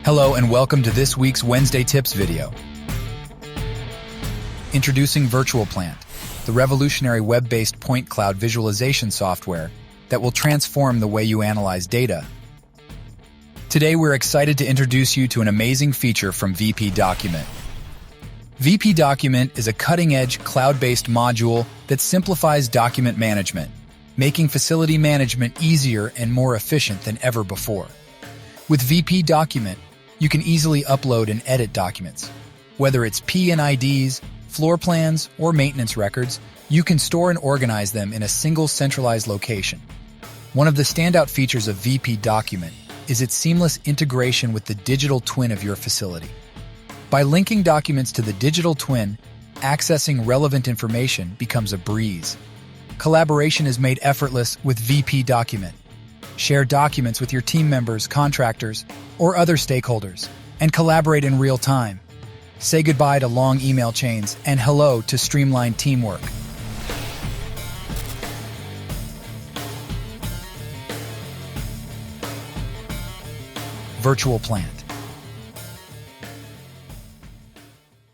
Hello and welcome to this week's Wednesday Tips video. Introducing Virtual Plant, the revolutionary web-based point cloud visualization software that will transform the way you analyze data. Today we're excited to introduce you to an amazing feature from VP Document. VP Document is a cutting-edge cloud-based module that simplifies document management, making facility management easier and more efficient than ever before. With VP Document, you can easily upload and edit documents. Whether it's P&IDs, floor plans, or maintenance records, you can store and organize them in a single centralized location. One of the standout features of VP Document is its seamless integration with the digital twin of your facility. By linking documents to the digital twin, accessing relevant information becomes a breeze. Collaboration is made effortless with VP Document. Share documents with your team members, contractors, or other stakeholders, and collaborate in real time. Say goodbye to long email chains and hello to streamlined teamwork. Virtual Plant.